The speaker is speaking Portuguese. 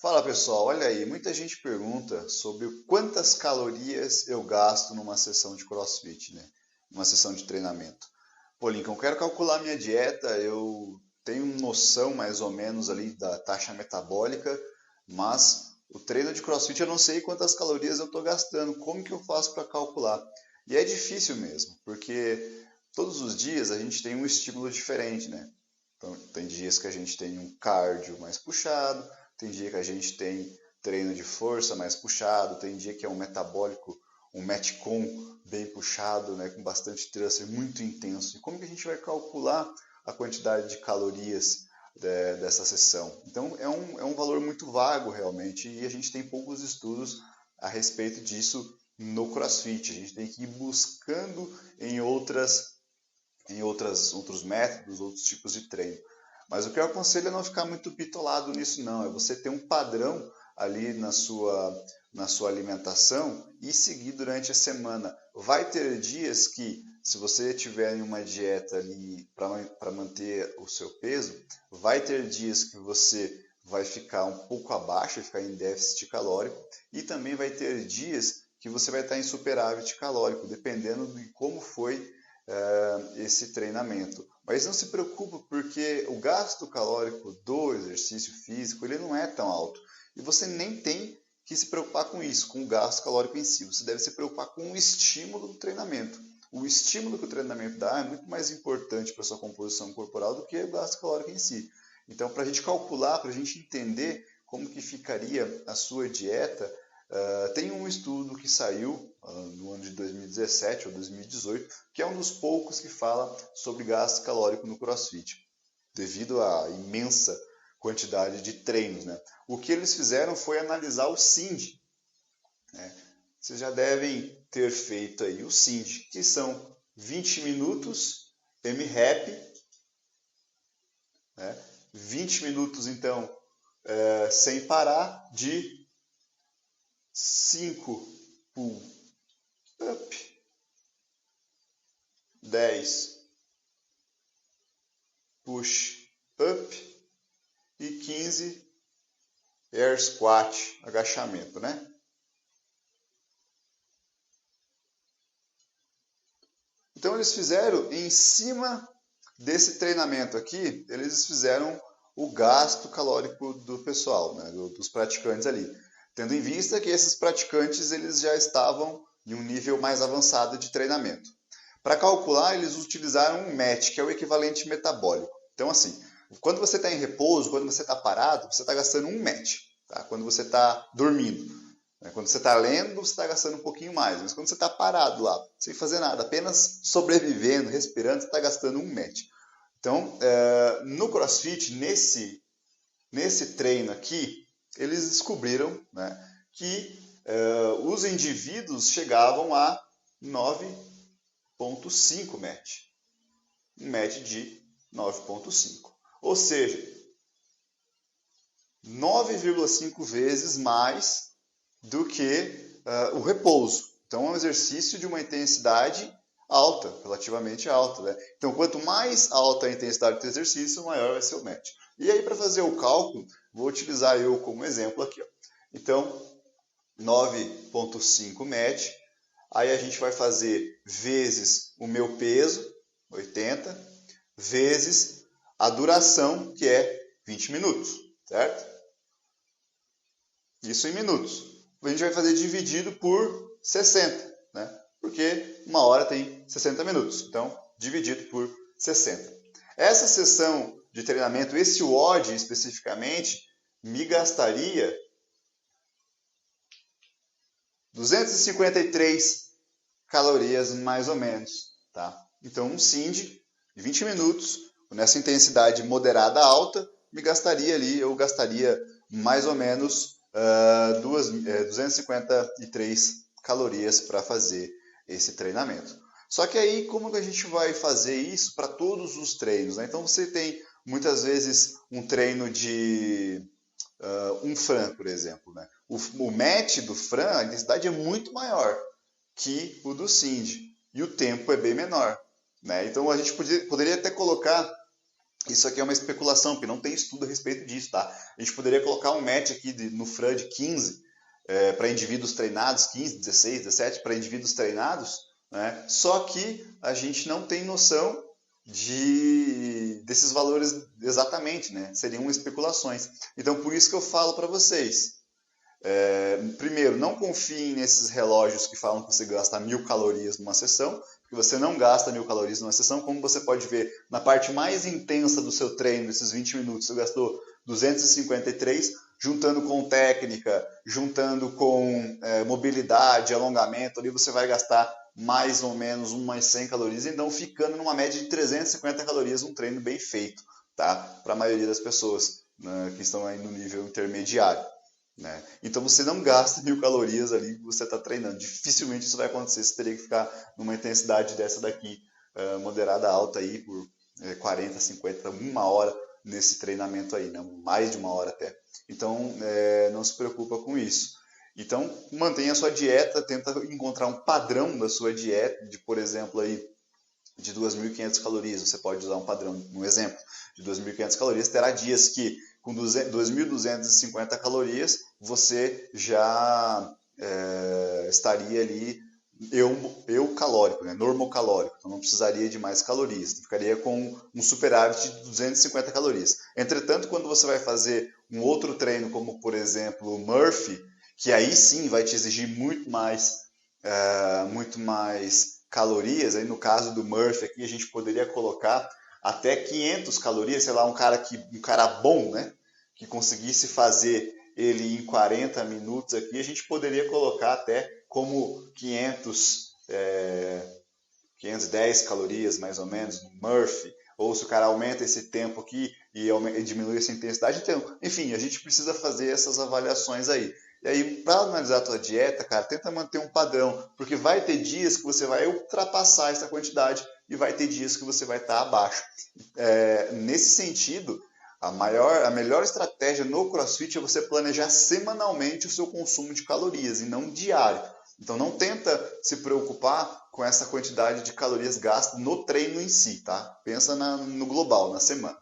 Fala pessoal, olha aí, muita gente pergunta sobre quantas calorias eu gasto numa sessão de CrossFit, né? Uma sessão de treinamento. Pô, Lincoln, eu quero calcular minha dieta, eu tenho noção mais ou menos ali da taxa metabólica, mas o treino de CrossFit eu não sei quantas calorias eu estou gastando, como que eu faço para calcular? E é difícil mesmo, porque todos os dias a gente tem um estímulo diferente, né? Então, tem dias que a gente tem um cardio mais puxado, tem dia que a gente tem treino de força mais puxado, tem dia que é um metabólico, um metcon bem puxado, né, com bastante thruster, muito intenso. E como que a gente vai calcular a quantidade de calorias dessa sessão? Então é um valor muito vago realmente e a gente tem poucos estudos a respeito disso no CrossFit. A gente tem que ir buscando outros métodos, outros tipos de treino. Mas o que eu aconselho é não ficar muito bitolado nisso, não. É você ter um padrão ali na sua alimentação e seguir durante a semana. Vai ter dias que, se você tiver em uma dieta ali para manter o seu peso, vai ter dias que você vai ficar um pouco abaixo, vai ficar em déficit calórico, e também vai ter dias que você vai estar em superávit calórico, dependendo de como foi esse treinamento. Mas não se preocupe porque o gasto calórico do exercício físico ele não é tão alto. E você nem tem que se preocupar com isso, com o gasto calórico em si. Você deve se preocupar com o estímulo do treinamento. O estímulo que o treinamento dá é muito mais importante para a sua composição corporal do que o gasto calórico em si. Então, para a gente calcular, para a gente entender como que ficaria a sua dieta, tem um estudo que saiu no ano de 2017 ou 2018, que é um dos poucos que fala sobre gasto calórico no CrossFit, devido à imensa quantidade de treinos, né? O que eles fizeram foi analisar o SIND, né? Vocês já devem ter feito aí o SIND, que são 20 minutos M-Rap, né? 20 minutos, então, sem parar, de 5 pull-up, 10 push-up e 15 air squat, agachamento, né? Então eles fizeram em cima desse treinamento aqui, eles fizeram o gasto calórico do pessoal, né, dos praticantes ali, tendo em vista que esses praticantes eles já estavam em um nível mais avançado de treinamento. Para calcular, eles utilizaram um MET, que é o equivalente metabólico. Então, assim, quando você está em repouso, quando você está parado, você está gastando um MET. Tá? Quando você está dormindo, né? Quando você está lendo, você está gastando um pouquinho mais. Mas quando você está parado lá, sem fazer nada, apenas sobrevivendo, respirando, você está gastando um MET. Então, no CrossFit, nesse treino aqui, eles descobriram, né, que os indivíduos chegavam a 9,5 MET. Um MET de 9,5. Ou seja, 9,5 vezes mais do que o repouso. Então, é um exercício de uma intensidade alta, relativamente alta. Né? Então, quanto mais alta a intensidade do exercício, maior vai ser o MET. E aí, para fazer o cálculo, vou utilizar eu como exemplo aqui. Ó. Então, 9,5 MET. Aí a gente vai fazer vezes o meu peso, 80, vezes a duração, que é 20 minutos, certo? Isso em minutos. A gente vai fazer dividido por 60, né? Porque uma hora tem 60 minutos. Então, dividido por 60. Essa sessão de treinamento, esse WOD especificamente, me gastaria 253 calorias mais ou menos, tá? Então, um SIND de 20 minutos, nessa intensidade moderada alta, eu gastaria mais ou menos 253 calorias para fazer esse treinamento. Só que aí, como que a gente vai fazer isso para todos os treinos? Né? Então, você tem muitas vezes um treino de um Fran, por exemplo. Né? O MET do Fran, a intensidade é muito maior que o do SIND. E o tempo é bem menor. Né? Então, a gente poderia até colocar Isso aqui é uma especulação, porque não tem estudo a respeito disso, tá? A gente poderia colocar um match aqui no FRAN de 15 para indivíduos treinados, 15, 16, 17 para indivíduos treinados, né? Só que a gente não tem noção desses valores exatamente, né? Seriam especulações. Então, por isso que eu falo para vocês. Primeiro, não confiem nesses relógios que falam que você gasta 1000 calorias numa sessão, porque você não gasta 1000 calorias numa sessão. Como você pode ver, na parte mais intensa do seu treino, esses 20 minutos, você gastou 253, juntando com técnica, juntando com mobilidade, alongamento, ali você vai gastar mais ou menos umas 100 calorias, então ficando numa média de 350 calorias um treino bem feito, tá? Para a maioria das pessoas, né, que estão aí no nível intermediário. Né? Então você não gasta 1000 calorias ali que você está treinando. Dificilmente isso vai acontecer. Você teria que ficar numa intensidade dessa daqui, moderada alta aí, por 40, 50, uma hora nesse treinamento aí, né? Mais de uma hora até. Então não se preocupa com isso. Então mantenha a sua dieta, tenta encontrar um padrão da sua dieta, de por exemplo aí, de 2.500 calorias. Você pode usar um padrão, um exemplo, de 2.500 calorias. Terá dias que com 2.250 calorias você já estaria ali eucalórico, né? Normocalórico, então não precisaria de mais calorias, ficaria com um superávit de 250 calorias. Entretanto, quando você vai fazer um outro treino, como por exemplo o Murphy, que aí sim vai te exigir muito mais calorias, aí no caso do Murphy aqui a gente poderia colocar até 500 calorias, sei lá, um cara bom, né, que conseguisse fazer ele em 40 minutos aqui, a gente poderia colocar até como 510 calorias mais ou menos no Murphy, ou se o cara aumenta esse tempo aqui e diminui essa intensidade, então, enfim, a gente precisa fazer essas avaliações aí. E aí, para analisar a tua dieta, cara, tenta manter um padrão, porque vai ter dias que você vai ultrapassar essa quantidade e vai ter dias que você vai estar abaixo. Nesse sentido, a melhor estratégia no CrossFit é você planejar semanalmente o seu consumo de calorias e não diário. Então não tenta se preocupar com essa quantidade de calorias gastas no treino em si, tá? Pensa no global, na semana.